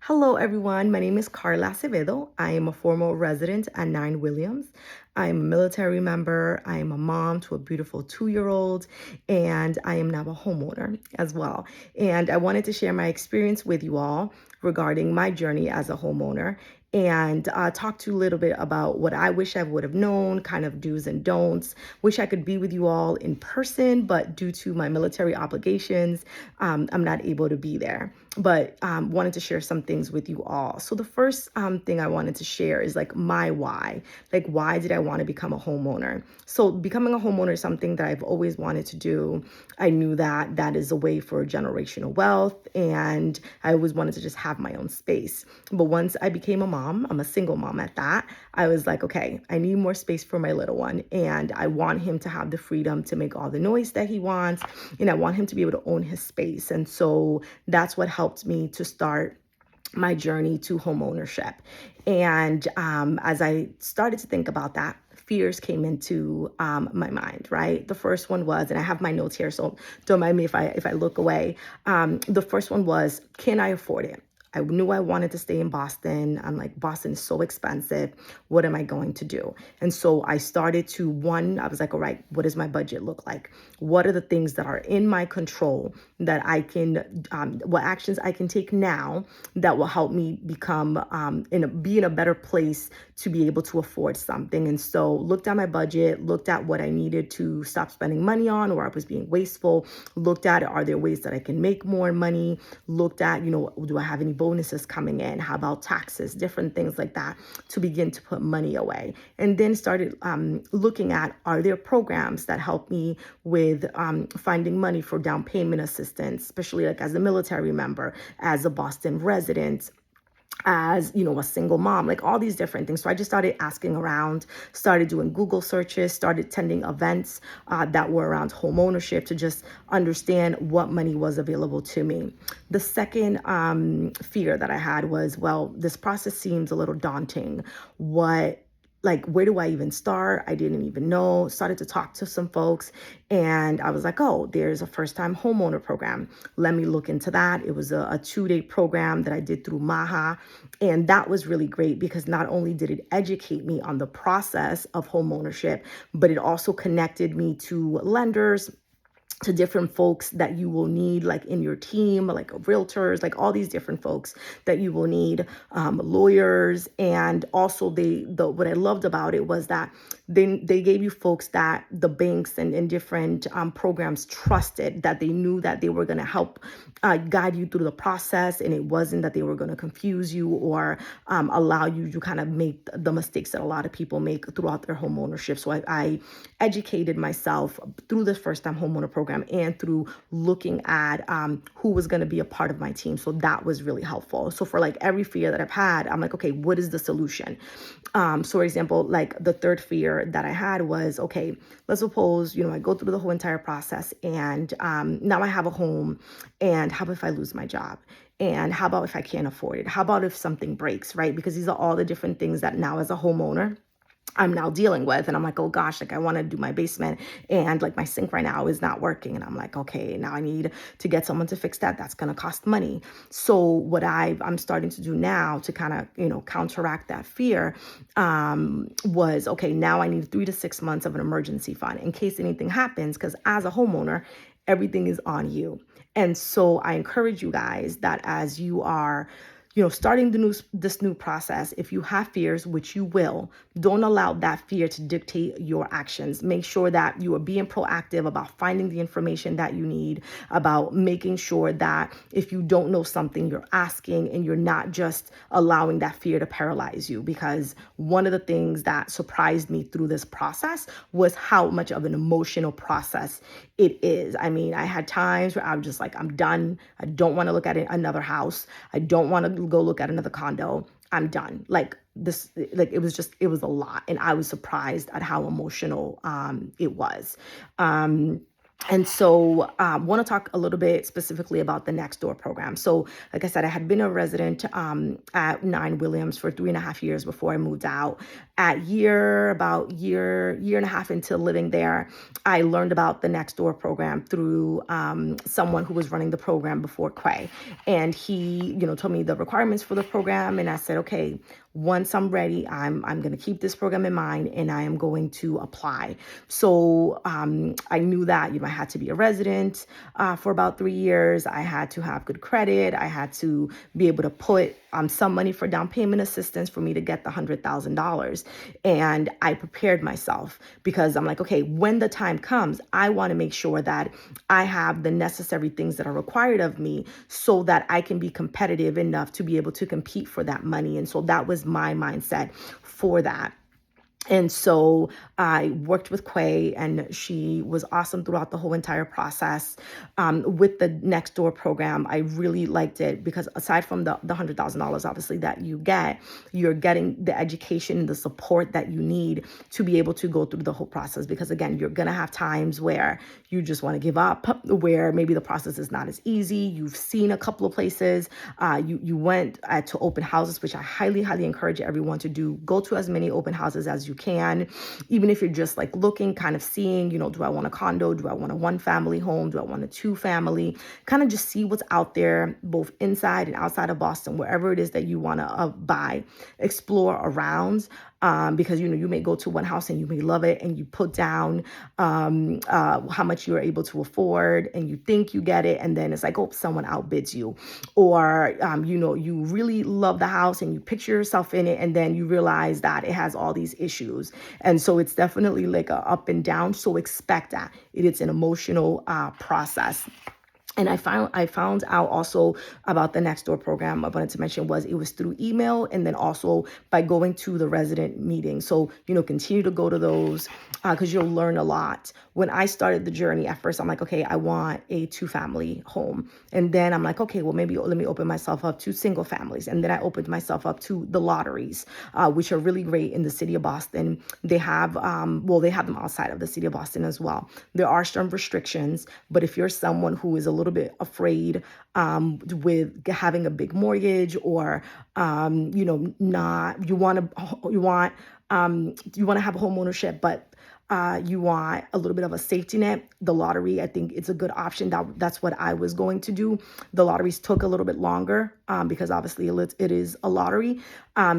Hello, everyone. My name is Carla Acevedo. I am a former resident at 9 Williams. I'm a military member. I am a mom to a beautiful 2-year-old, and I am now a homeowner as well. And I wanted to share my experience with you all regarding my journey as a homeowner and talk to you a little bit about what I wish I would have known, kind of do's and don'ts. Wish I could be with you all in person, but due to my military obligations, I'm not able to be there. But wanted to share some things with you all. So the first thing I wanted to share is like my why. Like, why did I want to become a homeowner? So becoming a homeowner is something that I've always wanted to do. I knew that that is a way for generational wealth, and I always wanted to just have my own space. But once I became a mom, I'm a single mom at that, I was like, okay, I need more space for my little one, and I want him to have the freedom to make all the noise that he wants, and I want him to be able to own his space. And so that's what helped me to start my journey to home ownership. And as I started to think about that, fears came into my mind, right? The first one was, and I have my notes here, so don't mind me if I look away. The first one was, can I afford it? I knew I wanted to stay in Boston. I'm like, Boston is so expensive. What am I going to do? And so I started to, I was like, all right, what does my budget look like? What are the things that are in my control that I can, what actions I can take now that will help me become, be in a better place to be able to afford something. And so looked at my budget, looked at what I needed to stop spending money on, or I was being wasteful, looked at, are there ways that I can make more money? Looked at, do I have any bonuses coming in? How about taxes? Different things like that to begin to put money away. And then started looking at, are there programs that help me with finding money for down payment assistance, especially like as a military member, as a Boston resident, as a single mom, like all these different things. So I just started asking around, started doing Google searches, started attending events that were around home ownership to just understand what money was available to me. The second fear that I had was, well, this process seems a little daunting. Where do I even start? I didn't even know. Started to talk to some folks, and I was like, oh, there's a first time homeowner program. Let me look into that. It was a 2-day program that I did through Maha. And that was really great because not only did it educate me on the process of home ownership, but it also connected me to lenders, to different folks that you will need, like in your team, like realtors, like all these different folks that you will need, lawyers. And also what I loved about it was that they gave you folks that the banks and different programs trusted, that they knew that they were going to help guide you through the process. And it wasn't that they were going to confuse you or allow you to kind of make the mistakes that a lot of people make throughout their home ownership. So I educated myself through this first time homeowner program and through looking at who was going to be a part of my team. So that was really helpful. So for like every fear that I've had, I'm like, okay, what is the solution? So for example, like the third fear that I had was, okay, let's suppose, I go through the whole entire process and now I have a home, and how about if I lose my job? And how about if I can't afford it? How about if something breaks, right? Because these are all the different things that now as a homeowner, I'm now dealing with. And I'm like, oh gosh, like I want to do my basement and like my sink right now is not working. And I'm like, okay, now I need to get someone to fix that. That's going to cost money. So what I'm starting to do now to kind of, counteract that fear was, okay, now I need 3 to 6 months of an emergency fund in case anything happens. Because as a homeowner, everything is on you. And so I encourage you guys that as you are starting this new process, if you have fears, which you will, don't allow that fear to dictate your actions. Make sure that you are being proactive about finding the information that you need, about making sure that if you don't know something, you're asking and you're not just allowing that fear to paralyze you. Because one of the things that surprised me through this process was how much of an emotional process it is. I mean, I had times where I was just like, I'm done. I don't want to look at another house. I don't want to go look at another condo. I'm done. Like this, like it was a lot. And I was surprised at how emotional it was. And so want to talk a little bit specifically about the Next Door program. So like I said, I had been a resident at 9 Williams for 3.5 years before I moved out. At about year and a half into living there, I learned about the Next Door program through someone who was running the program before Quay. And he, told me the requirements for the program. And I said, okay, once I'm ready, I'm going to keep this program in mind and I am going to apply. So I knew that I had to be a resident for about 3 years. I had to have good credit. I had to be able to put some money for down payment assistance for me to get the $100,000. And I prepared myself because I'm like, okay, when the time comes, I want to make sure that I have the necessary things that are required of me so that I can be competitive enough to be able to compete for that money. And so that was my mindset for that. And so I worked with Quay, and she was awesome throughout the whole entire process. With the Next Door program, I really liked it because aside from the $100,000, obviously, that you get, you're getting the education and the support that you need to be able to go through the whole process. Because again, you're going to have times where you just want to give up, where maybe the process is not as easy. You've seen a couple of places. You went to open houses, which I highly, highly encourage everyone to do. Go to as many open houses as you can, even if you're just like looking, kind of seeing, do I want a condo? Do I want a 1-family home? Do I want a 2-family? Kind of just see what's out there, both inside and outside of Boston, wherever it is that you want to buy, explore around. Because, you may go to one house and you may love it and you put down how much you're able to afford and you think you get it. And then it's like, oh, someone outbids you. Or, you really love the house and you picture yourself in it. And then you realize that it has all these issues. And so it's definitely like a up and down. So expect that it's an emotional process. And I found out also about the Next Door program. I wanted to mention it was through email and then also by going to the resident meeting. So, continue to go to those because you'll learn a lot. When I started the journey at first, I'm like, okay, I want a 2-family home. And then I'm like, okay, well, maybe let me open myself up to single families. And then I opened myself up to the lotteries, which are really great in the city of Boston. They have, they have them outside of the city of Boston as well. There are some restrictions, but if you're someone who is a little bit afraid with having a big mortgage or not you want to have home ownership, but you want a little bit of a safety net, the lottery, I think it's a good option. That's what I was going to do. The lotteries took a little bit longer because obviously it is a lottery.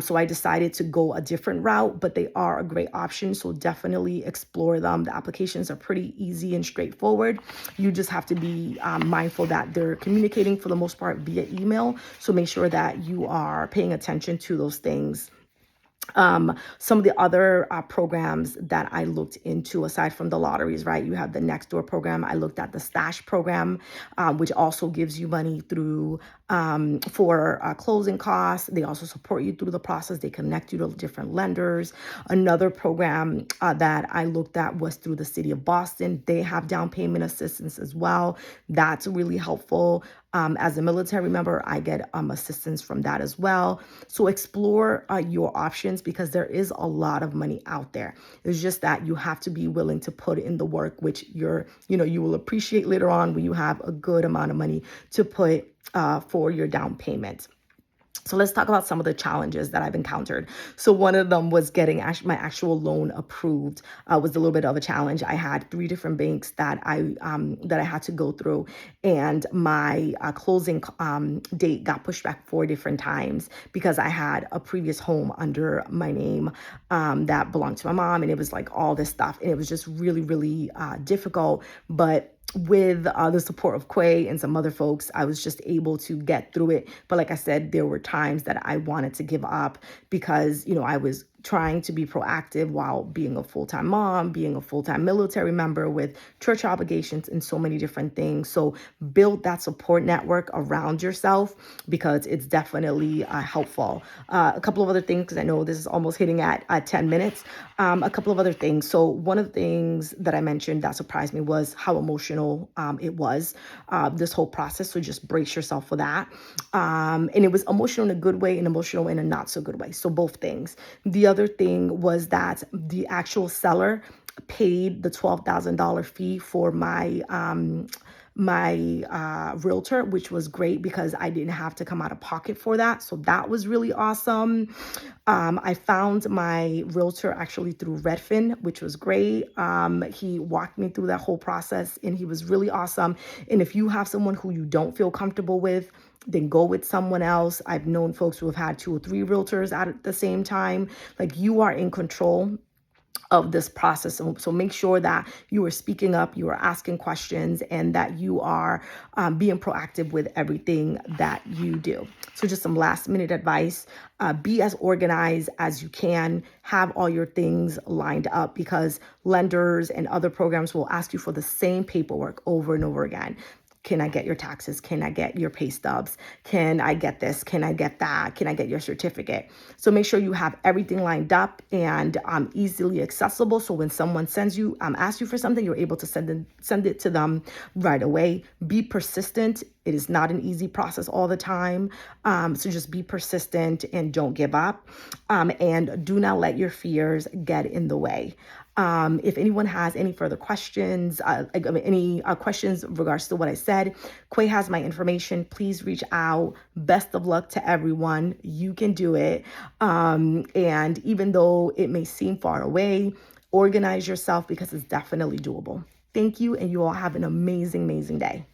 So I decided to go a different route, but they are a great option. So definitely explore them. The applications are pretty easy and straightforward. You just have to be mindful that they're communicating for the most part via email. So make sure that you are paying attention to those things. Some of the other programs that I looked into, aside from the lotteries, right? You have the Next Door program. I looked at the Stash program, which also gives you money through for closing costs. They also support you through the process. They connect you to different lenders. Another program that I looked at was through the city of Boston. They have down payment assistance as well. That's really helpful. As a military member, I get assistance from that as well. So explore your options because there is a lot of money out there. It's just that you have to be willing to put in the work, which you will appreciate later on when you have a good amount of money to put for your down payment. So let's talk about some of the challenges that I've encountered. So one of them was getting my actual loan approved. Was a little bit of a challenge. I had 3 different banks that I had to go through, and my closing date got pushed back 4 different times because I had a previous home under my name that belonged to my mom, and it was like all this stuff, and it was just really, really difficult. But with the support of Quay and some other folks, I was just able to get through it. But like I said, there were times that I wanted to give up because, I was trying to be proactive while being a full-time mom, being a full-time military member with church obligations and so many different things. So build that support network around yourself because it's definitely helpful. A couple of other things, because I know this is almost hitting at 10 minutes. A couple of other things. So one of the things that I mentioned that surprised me was how emotional it was, this whole process. So just brace yourself for that. And it was emotional in a good way and emotional in a not so good way. So both things. The other thing was that the actual seller paid the $12,000 fee for my realtor, which was great because I didn't have to come out of pocket for that. So that was really awesome. I found my realtor actually through Redfin, which was great. He walked me through that whole process and he was really awesome. And if you have someone who you don't feel comfortable with, then go with someone else. I've known folks who have had 2 or 3 realtors at the same time. Like, you are in control of this process. So make sure that you are speaking up, you are asking questions, and that you are being proactive with everything that you do. So just some last minute advice. Be as organized as you can. Have all your things lined up, because lenders and other programs will ask you for the same paperwork over and over again. Can I get your taxes? Can I get your pay stubs? Can I get this? Can I get that? Can I get your certificate? So make sure you have everything lined up and easily accessible. So when someone asks you for something, you're able to send it to them right away. Be persistent. It is not an easy process all the time. So just be persistent and don't give up. And do not let your fears get in the way. If anyone has any further questions, any questions in regards to what I said, Quay has my information. Please reach out. Best of luck to everyone. You can do it. And even though it may seem far away, organize yourself because it's definitely doable. Thank you, and you all have an amazing, amazing day.